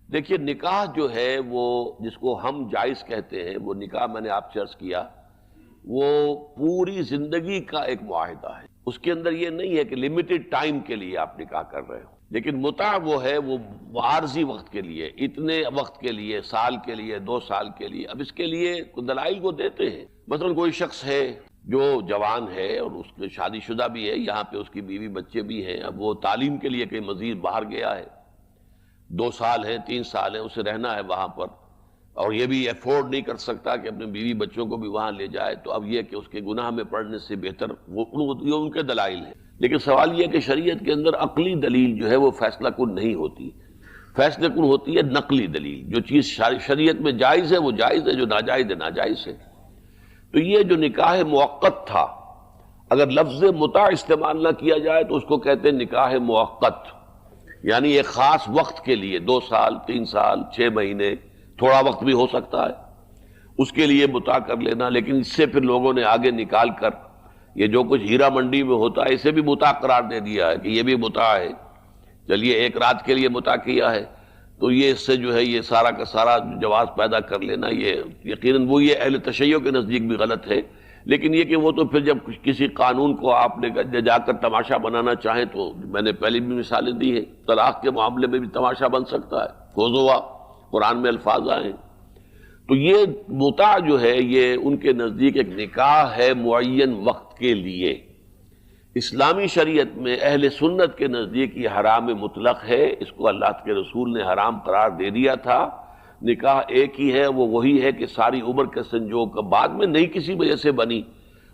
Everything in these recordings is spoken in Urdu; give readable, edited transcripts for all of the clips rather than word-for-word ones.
دیکھیے نکاح جو ہے وہ جس کو ہم جائز کہتے ہیں، وہ نکاح میں نے آپ سے عرض کیا وہ پوری زندگی کا ایک معاہدہ ہے. اس کے اندر یہ نہیں ہے کہ لمیٹڈ ٹائم کے لیے آپ نکاح کر رہے ہو، لیکن متع وہ ہے وہ عارضی وقت کے لیے، اتنے وقت کے لیے، سال کے لیے، 2 سال کے لیے. اب اس کے لیے دلائل کو دیتے ہیں. مثلا کوئی شخص ہے جو جوان ہے اور اس کے شادی شدہ بھی ہے، یہاں پہ اس کی بیوی بچے بھی ہیں، اب وہ تعلیم کے لیے کہیں مزید باہر گیا ہے، 2 سال ہیں، 3 سال ہیں، اسے رہنا ہے وہاں پر، اور یہ بھی افورڈ نہیں کر سکتا کہ اپنے بیوی بچوں کو بھی وہاں لے جائے، تو اب یہ کہ اس کے گناہ میں پڑنے سے بہتر یہ ان کے دلائل ہیں. لیکن سوال یہ کہ شریعت کے اندر عقلی دلیل جو ہے وہ فیصلہ کن نہیں ہوتی، فیصلہ کن ہوتی ہے نقلی دلیل. جو چیز شریعت میں جائز ہے وہ جائز ہے، جو ناجائز ہے ناجائز ہے. تو یہ جو نکاح موقت تھا، اگر لفظ متع استعمال نہ کیا جائے تو اس کو کہتے ہیں نکاح موقت، یعنی ایک خاص وقت کے لیے، 2 سال، 3 سال، 6 مہینے، تھوڑا وقت بھی ہو سکتا ہے، اس کے لیے متع کر لینا. لیکن اس سے پھر لوگوں نے آگے نکال کر یہ جو کچھ ہیرا منڈی میں ہوتا ہے اسے بھی متع قرار دے دیا ہے کہ یہ بھی متع ہے. چلیے ایک رات کے لیے متع کیا ہے تو یہ اس سے جو ہے یہ سارا کا سارا جواز پیدا کر لینا، یہ یقیناً وہ یہ اہل تشیع کے نزدیک بھی غلط ہے. لیکن یہ کہ وہ تو پھر جب کسی قانون کو آپ نے جا کر تماشا بنانا چاہیں تو میں نے پہلے بھی مثالیں دی ہیں، طلاق کے معاملے میں بھی تماشا بن سکتا ہے، خذوا قرآن میں الفاظ آئے ہیں. تو یہ متع جو ہے یہ ان کے نزدیک ایک نکاح ہے معین وقت کے لیے. اسلامی شریعت میں اہل سنت کے نزدیک یہ حرام مطلق ہے، اس کو اللہ کے رسول نے حرام قرار دے دیا تھا. نکاح ایک ہی ہے، وہ وہی ہے کہ ساری عمر کے سنجوگ کا بعد میں نہیں کسی وجہ سے بنی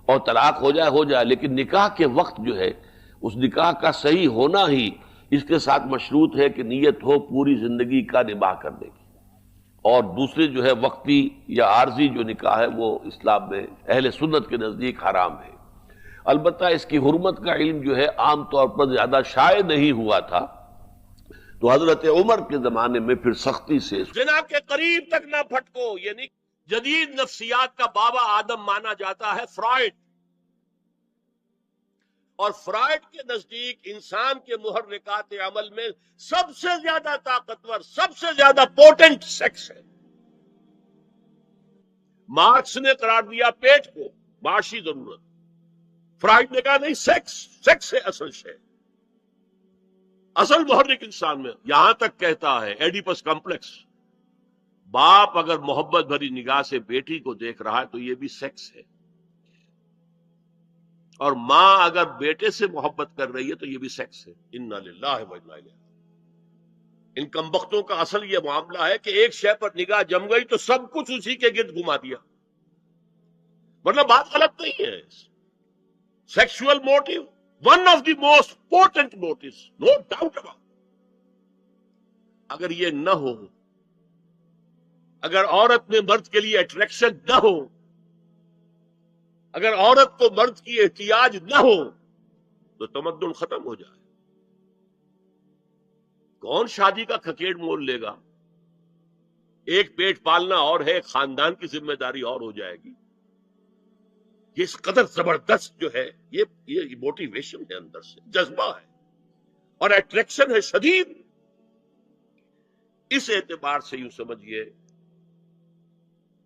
اور طلاق ہو جائے، لیکن نکاح کے وقت جو ہے اس نکاح کا صحیح ہونا ہی اس کے ساتھ مشروط ہے کہ نیت ہو پوری زندگی کا نباہ کرنے کی. اور دوسرے جو ہے وقتی یا عارضی جو نکاح ہے وہ اسلام میں اہل سنت کے نزدیک حرام ہے. البتہ اس کی حرمت کا علم جو ہے عام طور پر زیادہ شائع نہیں ہوا تھا، تو حضرت عمر کے زمانے میں پھر سختی سے زنا کے قریب تک نہ پھٹکو. یعنی جدید نفسیات کا بابا آدم مانا جاتا ہے فرائڈ، اور فرائڈ کے نزدیک انسان کے محرکات عمل میں سب سے زیادہ طاقتور، سب سے زیادہ پوٹنٹ سیکس ہے. مارکس نے قرار دیا پیٹ کو معاشی ضرورت، فرائڈ نے کہا نہیں، سیکس ہے اصل شے، اصل محرک انسان میں. یہاں تک کہتا ہے ایڈیپس کمپلیکس، باپ اگر محبت بھری نگاہ سے بیٹی کو دیکھ رہا ہے تو یہ بھی سیکس ہے، اور ماں اگر بیٹے سے محبت کر رہی ہے تو یہ بھی سیکس ہے. انا للہ و انا الیہ. ان کمبختوں کا اصل یہ معاملہ ہے کہ ایک شے پر نگاہ جم گئی تو سب کچھ اسی کے گرد گھما دیا. مطلب بات غلط نہیں ہے. Sexual motive one of the most important motives, no doubt about. اگر یہ نہ ہو، اگر عورت میں مرد کے لیے اٹریکشن نہ ہو، اگر عورت کو مرد کی احتیاج نہ ہو تو تمدن ختم ہو جائے. کون شادی کا کھکیڑ مول لے گا؟ ایک پیٹ پالنا اور ہے، خاندان کی ذمہ داری اور ہو جائے گی. یہ اس قدر زبردست جو ہے یہ موٹیویشن ہے، اندر سے جذبہ ہے اور اٹریکشن ہے شدید. اس اعتبار سے یوں سمجھیے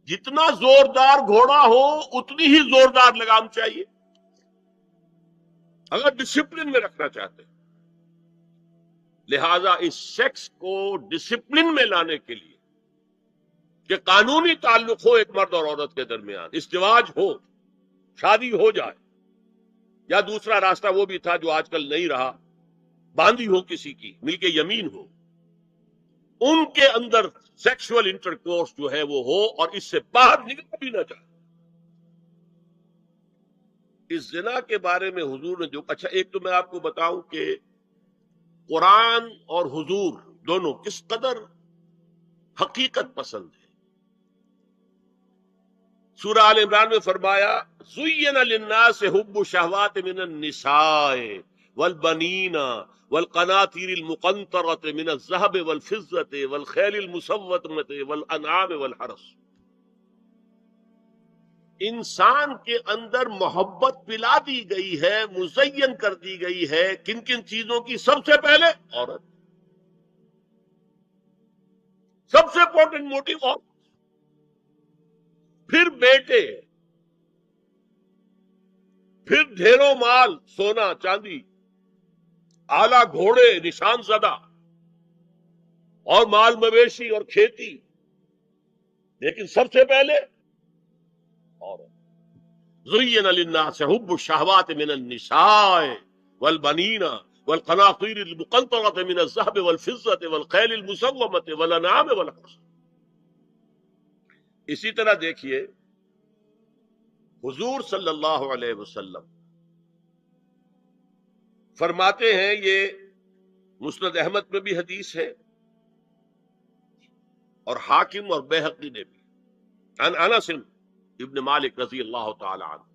جتنا زوردار گھوڑا ہو اتنی ہی زوردار لگام چاہیے اگر ڈسپلن میں رکھنا چاہتے ہیں. لہذا اس سیکس کو ڈسپلن میں لانے کے لیے کہ قانونی تعلق ہو ایک مرد اور عورت کے درمیان، ازدواج ہو، شادی ہو جائے، یا دوسرا راستہ وہ بھی تھا جو آج کل نہیں رہا، باندھی ہو کسی کی، مل کے یمین ہو، ان کے اندر سیکشول انٹرکورس جو ہے وہ ہو اور اس سے باہر نکلنا بھی نہ چاہے. اس زنا کے بارے میں حضور نے جو اچھا، ایک تو میں آپ کو بتاؤں کہ قرآن اور حضور دونوں کس قدر حقیقت پسند ہے. سورہ آل عمران میں فرمایا زُيِّنَ لِلنَّاسِ حُبُّ الشَّهَوَاتِ مِنَ النِّسَاءِ وَالْبَنِينَ وَالْقَنَاطِيرِ الْمُقَنطَرَةِ مِنَ الذَّهَبِ وَالْفِضَّةِ وَالْخَيْلِ الْمُسَوَّمَةِ وَالْأَنْعَامِ وَالْحَرْثِ. انسان کے اندر محبت پلا دی گئی ہے، مزین کر دی گئی ہے. کن کن چیزوں کی؟ سب سے پہلے عورت. سب سے امپورٹنٹ موٹیو، اور پھر بیٹے، پھر ڈھیروں مال، سونا چاندی، آلہ گھوڑے نشان زدہ، اور مال مویشی اور کھیتی، لیکن سب سے پہلے عورت۔ زین للناس حب الشہوات من النساء والبنین والقناطیر المقنطرة من الذهب والفضة والخیل المسومة والانعام والحرث۔ اسی طرح دیکھیے حضور صلی اللہ علیہ وسلم فرماتے ہیں، یہ مسند احمد میں بھی حدیث ہے اور حاکم اور بیہقی نے بھی، عن انس ابن مالک رضی اللہ تعالی عنہ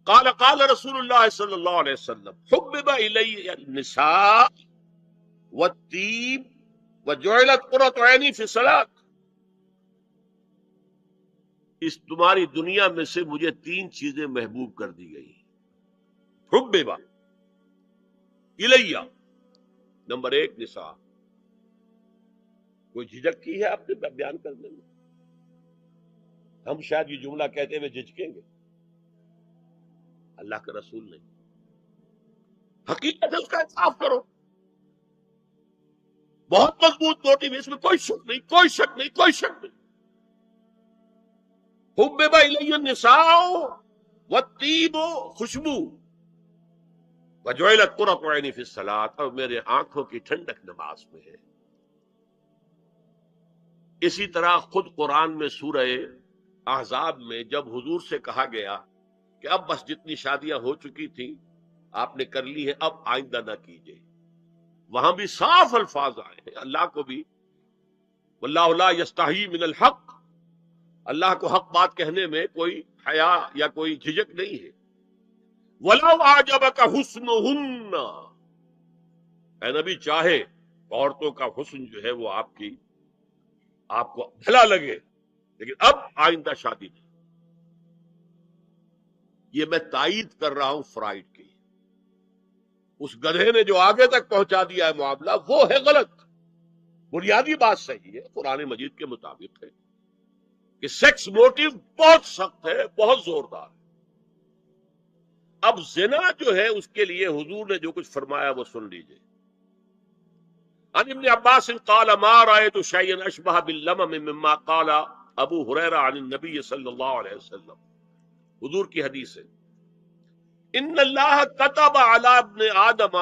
قال قال رسول اللہ صلی اللہ علیہ وسلم حبب الی النساء والطیب وجعلت قرۃ عینی فی الصلاۃ۔ اس تمہاری دنیا میں سے مجھے 3 چیزیں محبوب کر دی گئی۔ حبب الیہ، نمبر 1 نساء۔ کوئی جھجک کی ہے آپ نے بیان کرنے میں؟ ہم شاید یہ جملہ کہتے ہوئے جھجکیں گے، اللہ کے رسول نہیں۔ حقیقت اس کا احساس کرو، بہت مضبوط موٹیو، اس میں کوئی شک نہیں، کوئی شک نہیں، کوئی شک نہیں۔ حبب الی النساء والطیب، خوشبو، وجعلت قرۃ عینی فی الصلاۃ، اور میرے آنکھوں کی ٹھنڈک نماز میں ہے۔ اسی طرح خود قرآن میں سورہ احزاب میں جب حضور سے کہا گیا کہ اب بس جتنی شادیاں ہو چکی تھیں آپ نے کر لی ہے، اب آئندہ نہ کیجیے، وہاں بھی صاف الفاظ آئے ہیں، اللہ کو بھی واللہ لا یستحی من الحق، اللہ کو حق بات کہنے میں کوئی حیا یا کوئی جھجک نہیں ہے۔ وَلَوْ أَعْجَبَكَ حُسْنُهُنَّ، اے نبی چاہے عورتوں کا حسن جو ہے وہ آپ کو بھلا لگے، لیکن اب آئندہ شادی نہیں۔ یہ میں تائید کر رہا ہوں فرائڈ کی، اس گدھے نے جو آگے تک پہنچا دیا ہے معاملہ وہ ہے غلط۔ بنیادی بات صحیح ہے، قرآن مجید کے مطابق ہے کہ سیکس موٹیو بہت سخت ہے، بہت زوردار ہے۔ اب زنا جو ہے اس کے لیے حضور نے جو کچھ فرمایا وہ سن لیجئے۔ عن ابن عباس قال ما رأيت شيئا اشبه باللمم مما قال ابو ہریرہ عن النبی صلی اللہ علیہ وسلم۔ حضور کی حدیث ہے، ان اللہ كتب على ابن آدم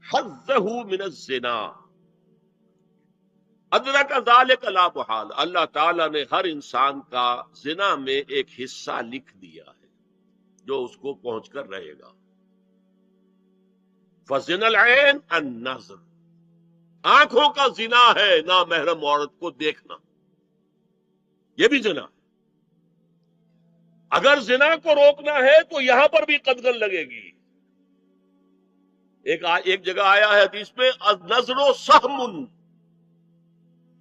حظه من الزنا ادرک ذلك لا محال، اللہ تعالیٰ نے ہر انسان کا زنا میں ایک حصہ لکھ دیا ہے جو اس کو پہنچ کر رہے گا۔ فزنا العین النظر، آنکھوں کا زنا ہے نامحرم عورت کو دیکھنا، یہ بھی زنا ہے۔ اگر زنا کو روکنا ہے تو یہاں پر بھی قدغن لگے گی۔ ایک جگہ آیا ہے حدیث میں النظر سہم،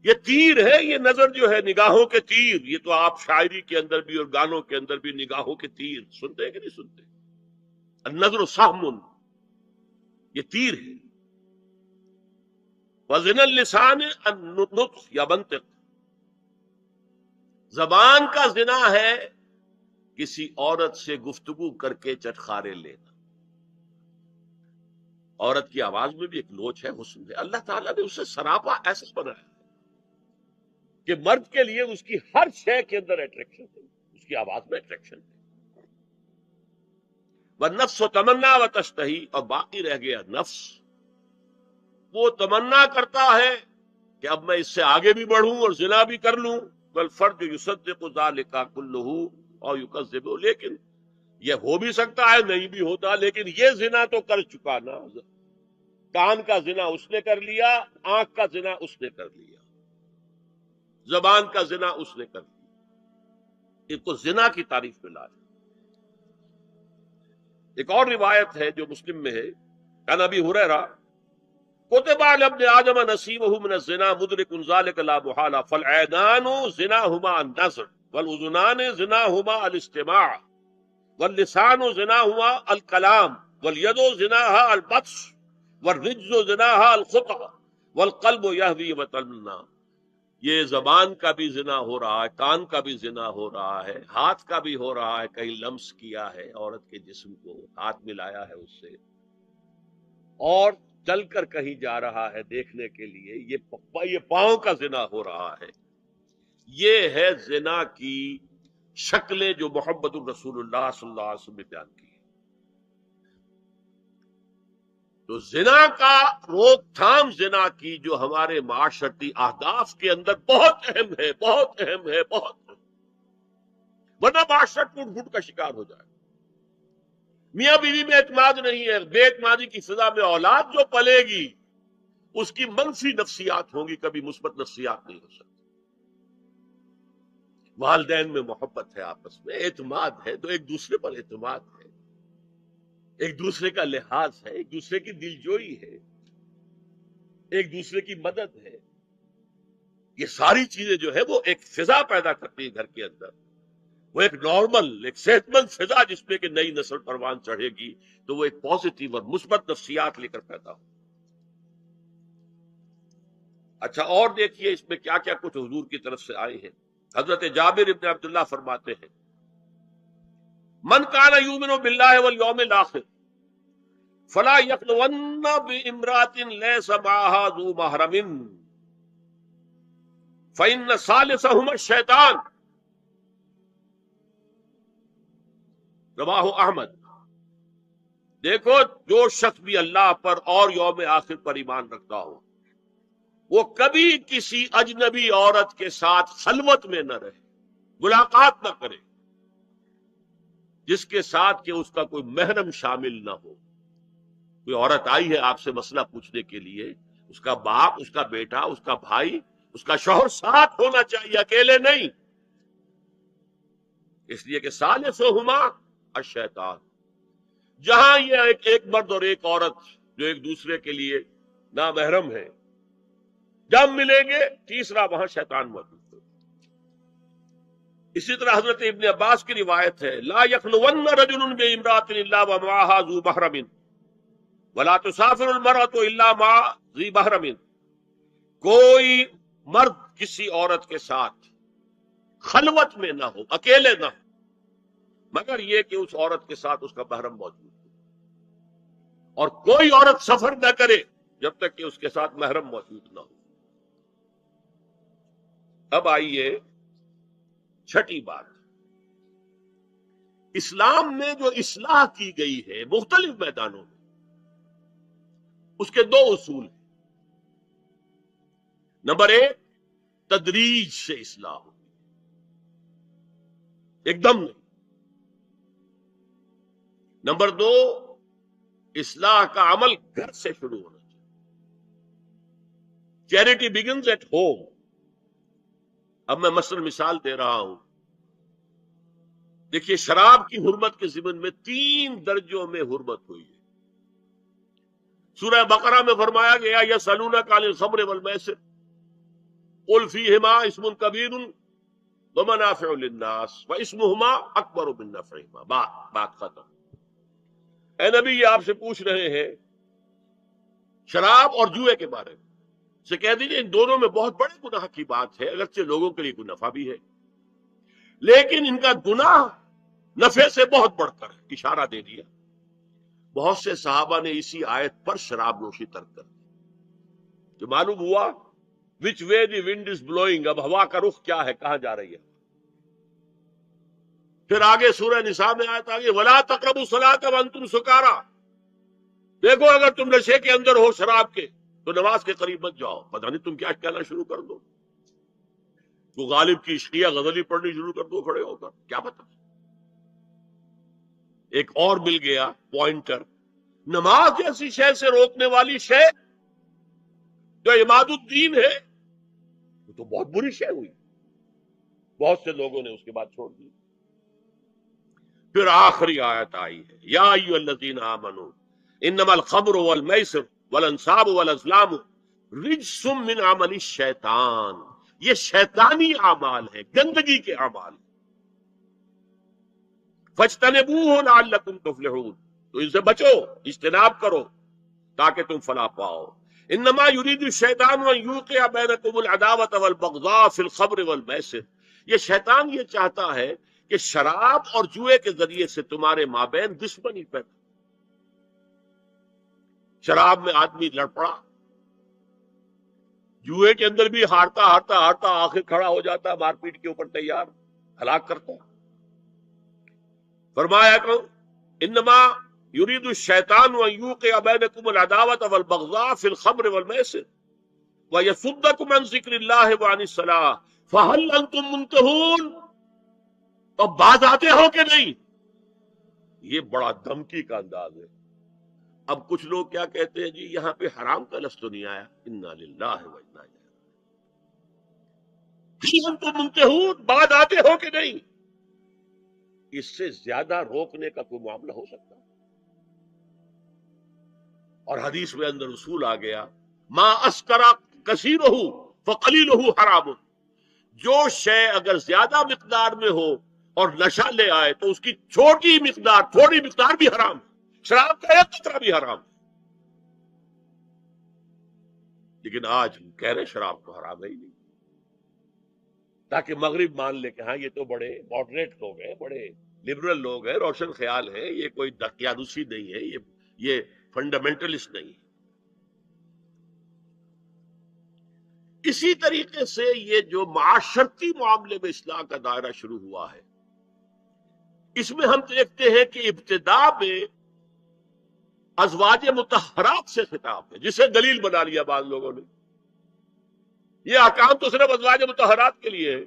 یہ تیر ہے، یہ نظر جو ہے نگاہوں کے تیر، یہ تو آپ شاعری کے اندر بھی اور گانوں کے اندر بھی نگاہوں کے تیر سنتے ہیں کہ نہیں سنتے؟ النظر سہم، یہ تیر ہے۔ وزن اللسان النطق یا منطق، زبان کا زنا ہے کسی عورت سے گفتگو کر کے چٹخارے لینا۔ عورت کی آواز میں بھی ایک لوچ ہے، حسن ہے، اللہ تعالیٰ نے اسے سراپا ایسا بنایا کہ مرد کے لیے اس کی ہر شے کے اندر اٹریکشن ہے، اس کی آواز میں اٹریکشن ہے۔ والنفس تمنا و تشتہی، اور باقی رہ گیا نفس، وہ تمنا کرتا ہے کہ اب میں اس سے آگے بھی بڑھوں اور زنا بھی کر لوں۔ والفرج یصدق ذلک کلہ اور یکذب، لیکن یہ ہو بھی سکتا ہے نہیں بھی ہوتا، لیکن یہ زنا تو کر چکا نا، کان کا زنا اس نے کر لیا، آنکھ کا زنا اس نے کر لیا، زبان کا زنا اس نے کر لیا، اس کو زنا کی تعریف میں لایا۔ ایک اور روایت ہے جو مسلم میں ہے، عن ابی ہریرہ کتب علی ابن آدم نصیبہ من الزنا مدرک ذلک لا محالہ فالعینان زناہما النظر والاذنان زناہما الاستماع واللسان زناہما الکلام والید زناہا البطش والرجز زناہا الخطأ والقلب یہوی وتمنا۔ یہ زبان کا بھی زنا ہو رہا ہے، کان کا بھی زنا ہو رہا ہے، ہاتھ کا بھی ہو رہا ہے، کہیں لمس کیا ہے عورت کے جسم کو، ہاتھ ملایا ہے اس سے، اور چل کر کہیں جا رہا ہے دیکھنے کے لیے، یہ پاؤں کا زنا ہو رہا ہے۔ یہ ہے زنا کی شکلیں جو محمد الرسول اللہ صلی اللہ علیہ وسلم نے بیان کی۔ تو زنا کا روک تھام، زنا کی جو ہمارے معاشرتی اہداف کے اندر بہت اہم ہے، بہت اہم ہے، بہت اہم، ورنہ معاشرہ ٹوٹ پھوٹ کا شکار ہو جائے۔ میاں بیوی میں اعتماد نہیں ہے، بے اعتمادی کی فضا میں اولاد جو پلے گی اس کی منفی نفسیات ہوں گی، کبھی مثبت نفسیات نہیں ہو سکتی۔ والدین میں محبت ہے، آپس میں اعتماد ہے، تو ایک دوسرے پر اعتماد ہے، ایک دوسرے کا لحاظ ہے، ایک دوسرے کی دلجوئی ہے، ایک دوسرے کی مدد ہے۔ یہ ساری چیزیں جو ہے وہ ایک فضا پیدا کرتی ہے گھر کے اندر، وہ ایک نارمل، ایک صحت مند فضا جس میں کہ نئی نسل پروان چڑھے گی تو وہ ایک پازیٹیو اور مثبت نفسیات لے کر پیدا ہو۔ اچھا، اور دیکھیے اس میں کیا کیا کچھ حضور کی طرف سے آئے ہیں۔ حضرت جابر ابن عبداللہ فرماتے ہیں، من کان یؤمن باللہ والیوم الاخر فلا یخلون بامرأۃ لیس معها ذو محرم فإن ثالثہما الشیطان، رواہ احمد۔ دیکھو، جو شخص بھی اللہ پر اور یوم آخر پر ایمان رکھتا ہو وہ کبھی کسی اجنبی عورت کے ساتھ خلوت میں نہ رہے، ملاقات نہ کرے جس کے ساتھ کہ اس کا کوئی محرم شامل نہ ہو۔ کوئی عورت آئی ہے آپ سے مسئلہ پوچھنے کے لیے، اس کا باپ، اس کا بیٹا، اس کا بھائی، اس کا شوہر ساتھ ہونا چاہیے، اکیلے نہیں، اس لیے کہ ثالثہما الشیطان۔ جہاں یہ ایک مرد اور ایک عورت جو ایک دوسرے کے لیے نامحرم ہے، جب ملیں گے تیسرا وہاں شیطان موجود ہے۔ اسی طرح حضرت ابن عباس کی روایت ہے، لا یخلون رجل بامرأۃ الا ومعها ذو محرم ولا تسافر المرأة الا مع ذی محرم۔ کوئی مرد کسی عورت کے ساتھ خلوت میں نہ ہو، اکیلے نہ ہو، مگر یہ کہ اس عورت کے ساتھ اس کا محرم موجود ہو، اور کوئی عورت سفر نہ کرے جب تک کہ اس کے ساتھ محرم موجود نہ ہو۔ اب آئیے چھٹی بات، اسلام میں جو اصلاح کی گئی ہے مختلف میدانوں میں، اس کے دو اصول ہیں۔ نمبر ایک، تدریج سے اصلاح ہوتی ہے، ایک دم نہیں۔ نمبر دو، اصلاح کا عمل گھر سے شروع ہونا چاہیے۔ Charity begins at home. اب میں مثال دے رہا ہوں، دیکھیے شراب کی حرمت کے ضمن میں 3 درجوں میں حرمت ہوئی ہے۔ سورہ بقرہ میں فرمایا گیا، یسألونک عن الخمر والمیسر قل فیہما اسم کبیر ومنافع للناس واسمہما اکبر من نفعہما۔ بات ختم۔ اے نبی، یہ آپ سے پوچھ رہے ہیں شراب اور جوئے کے بارے میں، سے کہہ دیجیے ان دونوں میں بہت بڑے گناہ کی بات ہے، اگرچہ لوگوں کے لیے کوئی نفع بھی ہے، لیکن ان کا گناہ نفع سے بہت بڑھ کر ہے۔ اشارہ دے دیا۔ بہت سے صحابہ نے اسی آیت پر شراب نوشی ترک کر دی، جو معلوم ہوا وچ وے دی ونڈ از بلوئنگ، اب ہوا کا رخ کیا ہے، کہاں جا رہی ہے۔ پھر آگے سورہ نساء میں آیت آگے، وَلَا تَقْرَبُوا الصَّلَاةَ وَأَنْتُمْ سُكَارَىٰ۔ دیکھو اگر تم نشے کے اندر ہو شراب کے تو نماز کے قریب مت جاؤ، پتہ نہیں تم کیا کہنا شروع کر دو، تو غالب کی عشقیہ غزلی پڑھنی شروع کر دو کھڑے ہو کر، کیا پتہ۔ ایک اور مل گیا پوائنٹر، نماز جیسی شے سے روکنے والی شے جو عماد الدین ہے وہ تو بہت بری شے ہوئی، بہت سے لوگوں نے اس کے بعد چھوڑ دی۔ پھر آخری آیت آئی ہے، یا ایھا الذین آمنوا انما الخمر والمیسر والانصاب والازلام رجس من عمل الشیطان۔ یہ شیطانی اعمال ہے، گندگی کے اعمال ہیں۔ فاجتنبوہ لعلکم تفلحون، تو ان سے بچو، اجتناب کرو تاکہ تم فلاح پاؤ۔ انما یرید الشیطان ان یوقع بینکم العداوۃ والبغضاء فی الخمر والمیسر، یہ شیطان یہ چاہتا ہے کہ شراب اور جوئے کے ذریعے سے تمہارے مابین دشمنی پیدا۔ شراب میں آدمی لڑ پڑا، جوئے کے اندر بھی ہارتا ہارتا ہارتا آخر کھڑا ہو جاتا، مار پیٹ کے اوپر تیار، ہلاک کرتا۔ فرمایا کہ انما یرید الشیطان ان یوقع بینکم العداوۃ والبغضاء فی الخمر والمیسر ویصدکم عن ذکر اللہ وعن الصلاۃ فہل انتم منتہون، اب باز آتے ہو کہ نہیں؟ یہ بڑا دھمکی کا انداز ہے۔ اب کچھ لوگ کیا کہتے ہیں، جی یہاں پہ حرام کا لفظ تو نہیں آیا، انا للہ و انا الیہ راجعون، انتم منتہون، باز آتے ہو کہ نہیں؟ اس سے زیادہ روکنے کا کوئی معاملہ ہو سکتا ہے؟ اور حدیث میں اندر اصول آ گیا، ما اسکرا کثیرہ فقلیلہ حرام، جو شے اگر زیادہ مقدار میں ہو اور نشہ لے آئے تو اس کی چھوٹی مقدار، تھوڑی مقدار بھی حرام ہے، شراب کا ایک قطرہ بھی حرام ہے۔ لیکن آج ہم کہہ رہے شراب تو حرام ہے ہی نہیں، تاکہ مغرب مان لے کہ ہاں یہ تو بڑے ماڈریٹ لوگ ہیں، بڑے لبرل لوگ ہیں، روشن خیال ہیں، یہ کوئی دقیانوسی نہیں ہے، یہ فنڈامنٹلسٹ نہیں ہے۔ اسی طریقے سے یہ جو معاشرتی معاملے میں اصلاح کا دائرہ شروع ہوا ہے، اس میں ہم دیکھتے ہیں کہ ابتدا میں ازواج مطہرات سے خطاب ہے، جسے دلیل بنا لیا بعض لوگوں نے، یہ احکام تو صرف ازواج مطہرات کے لیے ہے،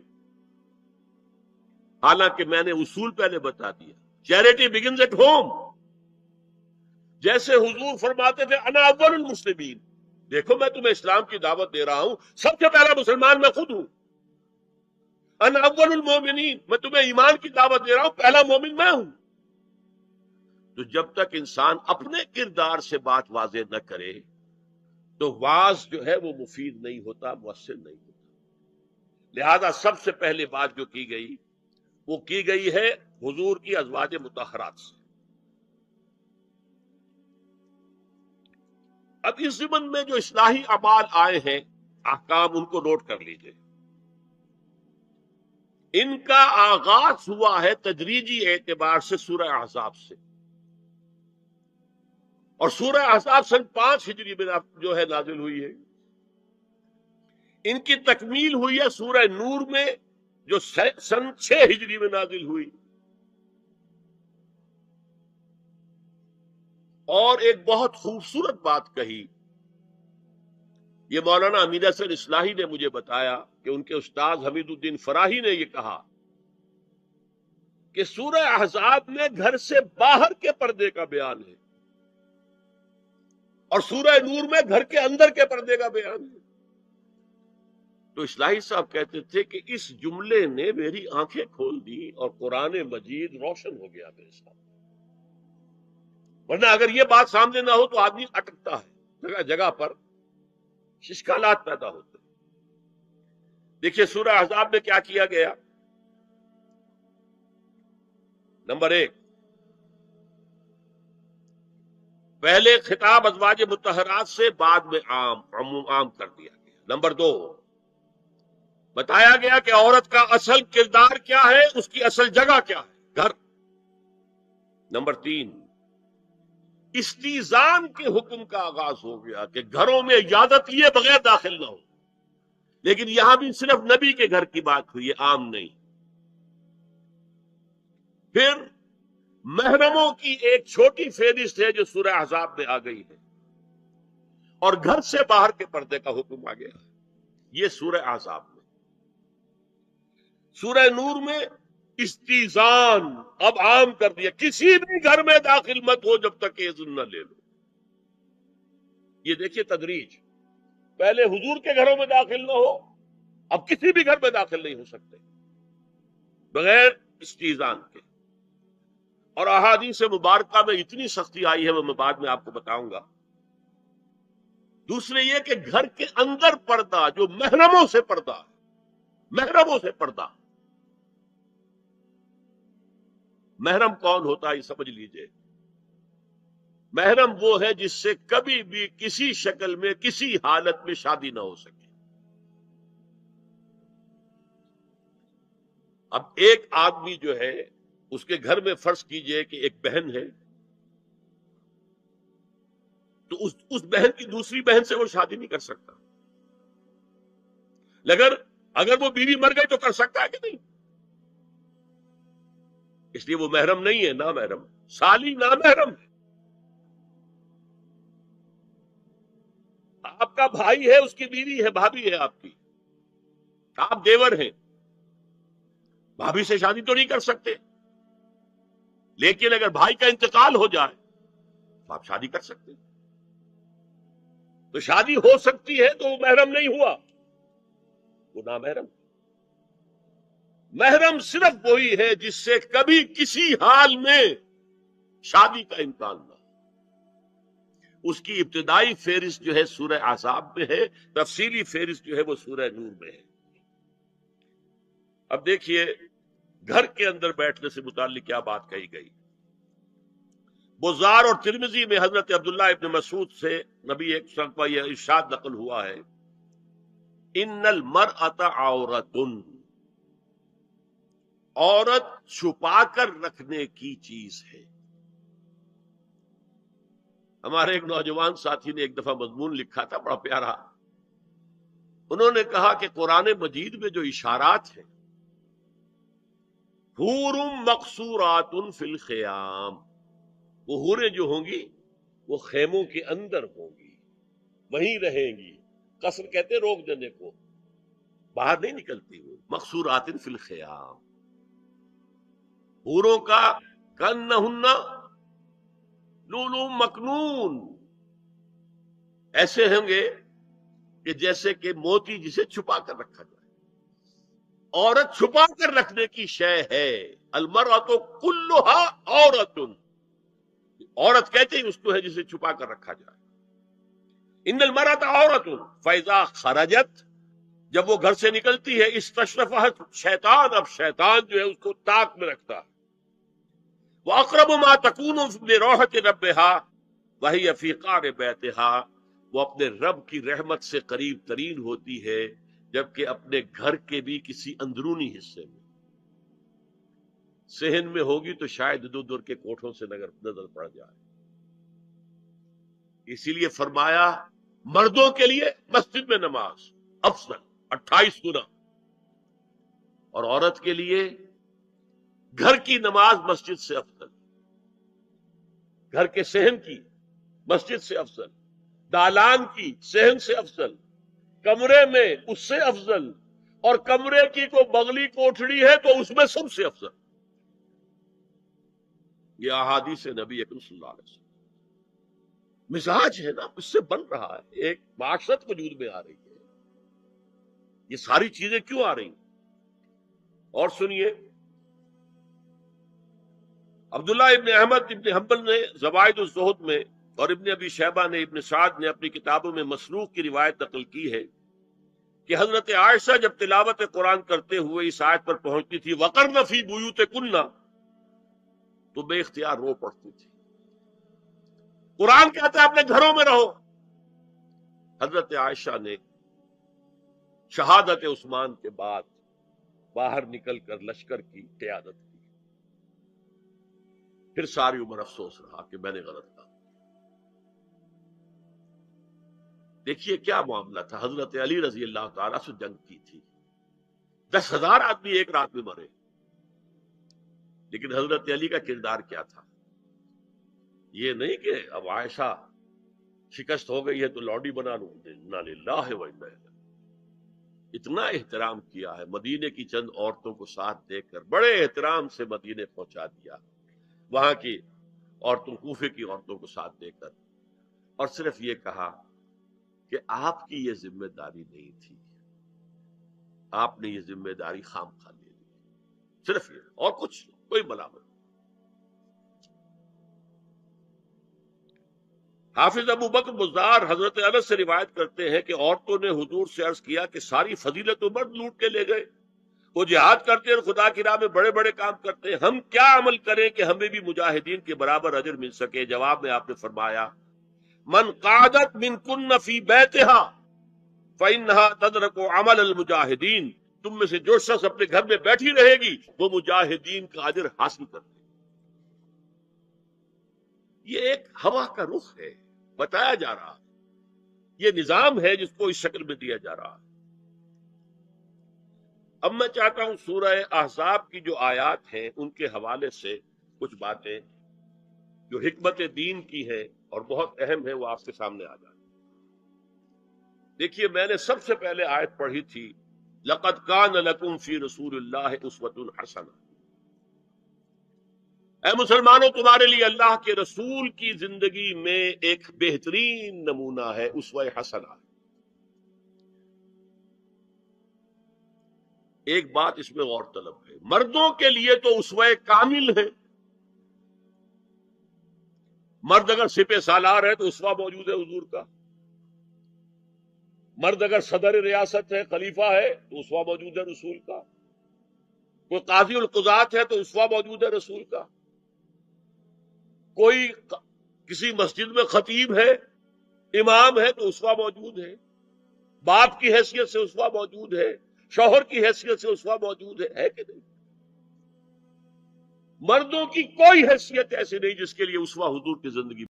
حالانکہ میں نے اصول پہلے بتا دیا، چیریٹی بگنز ایٹ ہوم۔ جیسے حضور فرماتے تھے انا اول المسلمین، دیکھو میں تمہیں اسلام کی دعوت دے رہا ہوں، سب سے پہلا مسلمان میں خود ہوں۔ انا اول المومنین، میں تمہیں ایمان کی دعوت دے رہا ہوں، پہلا مومن میں ہوں۔ تو جب تک انسان اپنے کردار سے بات واضح نہ کرے تو واز جو ہے وہ مفید نہیں ہوتا، مؤثر نہیں ہوتا۔ لہذا سب سے پہلے بات جو کی گئی وہ کی گئی ہے حضور کی ازواج مطہرات سے۔ اب اس ضمن میں جو اصلاحی اعمال آئے ہیں، احکام، ان کو نوٹ کر لیجئے۔ ان کا آغاز ہوا ہے تدریجی اعتبار سے سورہ احزاب سے، اور سورہ احزاب سن 5 ہجری میں جو ہے نازل ہوئی ہے۔ ان کی تکمیل ہوئی ہے سورہ نور میں جو سن 6 ہجری میں نازل ہوئی۔ اور ایک بہت خوبصورت بات کہی، یہ مولانا امین حسن اصلاحی نے مجھے بتایا کہ ان کے استاد حمید الدین فراہی نے یہ کہا کہ سورہ احزاب میں گھر سے باہر کے پردے کا بیان ہے اور سورہ نور میں گھر کے اندر کے پردے کا بیان ہے۔ تو اصلاحی صاحب کہتے تھے کہ اس جملے نے میری آنکھیں کھول دی اور قرآن مجید روشن ہو گیا میرے ساتھ، ورنہ اگر یہ بات سامنے نہ ہو تو آدمی اٹکتا ہے، جگہ جگہ پر اشکالات پیدا ہوتے ہیں۔ دیکھیے سورہ احزاب میں کیا کیا گیا۔ نمبر 1، پہلے خطاب ازواج مطہرات سے، بعد میں عام کر دیا گیا۔ نمبر 2، بتایا گیا کہ عورت کا اصل کردار کیا ہے، اس کی اصل جگہ کیا ہے، گھر۔ نمبر 3، استیزان کے حکم کا آغاز ہو گیا کہ گھروں میں اجازت لیے بغیر داخل نہ ہو، لیکن یہاں بھی صرف نبی کے گھر کی بات ہوئی ہے، عام نہیں۔ پھر محرموں کی ایک چھوٹی فہرست ہے جو سورہ احزاب میں آ گئی ہے، اور گھر سے باہر کے پردے کا حکم آ گیا ہے، یہ سورہ احزاب میں۔ سورہ نور میں استیزان اب عام کر دیا، کسی بھی گھر میں داخل مت ہو جب تک اذن نہ لے لو۔ یہ دیکھیے تدریج، پہلے حضور کے گھروں میں داخل نہ ہو، اب کسی بھی گھر میں داخل نہیں ہو سکتے بغیر استیزان کے۔ اور احادیث مبارکہ میں اتنی سختی آئی ہے، وہ میں بعد میں آپ کو بتاؤں گا۔ دوسرے یہ کہ گھر کے اندر پردہ جو محرموں سے پردہ ہے، محرموں سے پردہ، محرم کون ہوتا ہے یہ سمجھ لیجئے۔ محرم وہ ہے جس سے کبھی بھی کسی شکل میں کسی حالت میں شادی نہ ہو سکے. اب ایک آدمی جو ہے اس کے گھر میں فرض کیجئے کہ ایک بہن ہے، تو اس بہن کی دوسری بہن سے وہ شادی نہیں کر سکتا. اگر وہ بیوی مر گئی تو کر سکتا ہے کہ نہیں؟ اس لیے وہ محرم نہیں ہے، نامحرم. سالی نامحرم ہے. آپ کا بھائی ہے، اس کی بیوی ہے، بھابھی ہے آپ کی، آپ دیور ہیں، بھابھی سے شادی تو نہیں کر سکتے. لیکن اگر بھائی کا انتقال ہو جائے تو آپ شادی کر سکتے. تو شادی ہو سکتی ہے تو وہ محرم نہیں ہوا، وہ نامحرم. محرم صرف وہی ہے جس سے کبھی کسی حال میں شادی کا امکان نہ ہو. اس کی ابتدائی فہرست جو ہے سورہ احزاب میں ہے، تفصیلی فہرست جو ہے وہ سورہ نور میں ہے. اب دیکھیے گھر کے اندر بیٹھنے سے متعلق کیا بات کہی گئی. بزار اور ترمذی میں حضرت عبداللہ ابن مسعود سے نبی ایک وسلم کا یہ ارشاد نقل ہوا ہے، ان المرأۃ عورۃ، عورت چھپا کر رکھنے کی چیز ہے. ہمارے ایک نوجوان ساتھی نے ایک دفعہ مضمون لکھا تھا بڑا پیارا. انہوں نے کہا کہ قرآن مجید میں جو اشارات ہیں، حور مقصورات فی الخیام، وہ حوریں جو ہوں گی وہ خیموں کے اندر ہوں گی، وہیں رہیں گی. قصر کہتے ہیں روک دینے کو، باہر نہیں نکلتی. وہ مقصورات فی الخیام، حوروں کا کانہن لؤلؤ مکنون، ایسے ہوں گے کہ جیسے کہ موتی جسے چھپا کر رکھا جائے. عورت چھپا کر رکھنے کی شے ہے. المرأۃ کلھا عورۃ، عورت کہتے ہیں اس کو ہے جسے چھپا کر رکھا جائے. ان المرأۃ عورۃ فاذا خرجت، جب وہ گھر سے نکلتی ہے، استشرفھا شیطان، اب شیطان جو ہے اس کو طاق میں رکھتا ہے. وَأَقْرَبُ مَا تَكُونُ لِرَوْحَةِ رَبِّهَا وَهِيَ فِي قَعْرِ بَيْتِهَا، وہ اپنے رب کی رحمت سے قریب ترین ہوتی ہے جبکہ اپنے گھر کے بھی کسی اندرونی حصے میں. صحن میں ہوگی تو شاید ادھر ادھر کے کوٹھوں سے نظر پڑ جائے. اسی لیے فرمایا مردوں کے لیے مسجد میں نماز افضل 28 گنا، اور عورت کے لیے گھر کی نماز مسجد سے افضل، گھر کے صحن کی مسجد سے افضل، دالان کی صحن سے افضل، کمرے میں اس سے افضل، اور کمرے کی کوئی بغلی کوٹھڑی ہے تو اس میں سب سے افضل. یہ احادیث نبی اکرم صلی اللہ علیہ وسلم. مزاج ہے نا، اس سے بن رہا ہے، ایک معاشرت وجود میں آ رہی ہے. یہ ساری چیزیں کیوں آ رہی ہیں؟ اور سنیے، عبداللہ ابن احمد ابن حنبل نے زوائد الزہد میں اور ابن ابی شیبہ نے، ابن سعد نے اپنی کتابوں میں مسروق کی روایت نقل کی ہے کہ حضرت عائشہ جب تلاوت قرآن کرتے ہوئے اس آیت پر پہنچتی تھی وَقَرْنَ فِي بُيُوتِكُنَّ، تو بے اختیار رو پڑتی تھی. قرآن کہتا ہے اپنے گھروں میں رہو. حضرت عائشہ نے شہادت عثمان کے بعد باہر نکل کر لشکر کی قیادت کی. پھر ساری عمر افسوس رہا کہ میں نے غلط کہا. دیکھیے کیا معاملہ تھا. حضرت علی رضی اللہ تعالیٰ سے جنگ کی تھی، 10,000 آدمی ایک رات میں مرے، لیکن حضرت علی کا کردار کیا تھا؟ یہ نہیں کہ اب عائشہ شکست ہو گئی ہے تو لوڈی بنا لوں. انا للہ و انا الیہ. اتنا احترام کیا ہے، مدینے کی چند عورتوں کو ساتھ دے کر بڑے احترام سے مدینے پہنچا دیا، وہاں کی عورتوں، کوفے کی عورتوں کو ساتھ دے کر، اور صرف یہ کہا کہ آپ کی یہ ذمہ داری نہیں تھی، آپ نے یہ ذمہ داری خام خواہ لے لی. صرف یہ، اور کچھ کوئی ملامت. حافظ ابو بکر بزار حضرت انس سے روایت کرتے ہیں کہ عورتوں نے حضور سے عرض کیا کہ ساری فضیلت مرد لوٹ کے لے گئے، وہ جہاد کرتے ہیں، خدا کی راہ میں بڑے بڑے کام کرتے ہیں، ہم کیا عمل کریں کہ ہمیں بھی مجاہدین کے برابر اجر مل سکے؟ جواب میں آپ نے فرمایا من قعدت من کن فی بیتہا فإنہا تدرک عمل المجاہدین، تم میں سے جو شخص اپنے گھر میں بیٹھی رہے گی وہ مجاہدین کا اجر حاصل کرے گی۔ یہ ایک ہوا کا رخ ہے، بتایا جا رہا ہے، یہ نظام ہے جس کو اس شکل میں دیا جا رہا ہے۔ اب میں چاہتا ہوں سورہ احزاب کی جو آیات ہیں ان کے حوالے سے کچھ باتیں جو حکمت دین کی ہیں اور بہت اہم ہیں وہ آپ کے سامنے آ جائیں۔ دیکھیے، میں نے سب سے پہلے آیت پڑھی تھی لَقَدْ كَانَ لَكُمْ فِي رَسُولِ اللَّهِ أُسْوَةٌ حَسَنَةٌ، اے مسلمانوں تمہارے لیے اللہ کے رسول کی زندگی میں ایک بہترین نمونہ ہے، اسوہ حسنہ۔ ایک بات اس میں غور طلب ہے، مردوں کے لیے تو اسوہ کامل ہے، مرد اگر سپہ سالار ہے تو اسوہ موجود ہے حضور کا، مرد اگر صدر ریاست ہے، خلیفہ ہے تو اسوہ موجود ہے رسول کا، کوئی قاضی القضات ہے تو اسوہ موجود ہے رسول کا، کوئی کسی مسجد میں خطیب ہے، امام ہے تو اسوہ موجود ہے، باپ کی حیثیت سے اسوہ موجود ہے، شوہر کی حیثیت سے اسوہ موجود ہے کہ نہیں؟ مردوں کی کوئی حیثیت ایسی نہیں جس کے لیے اسوہ حضور کی زندگی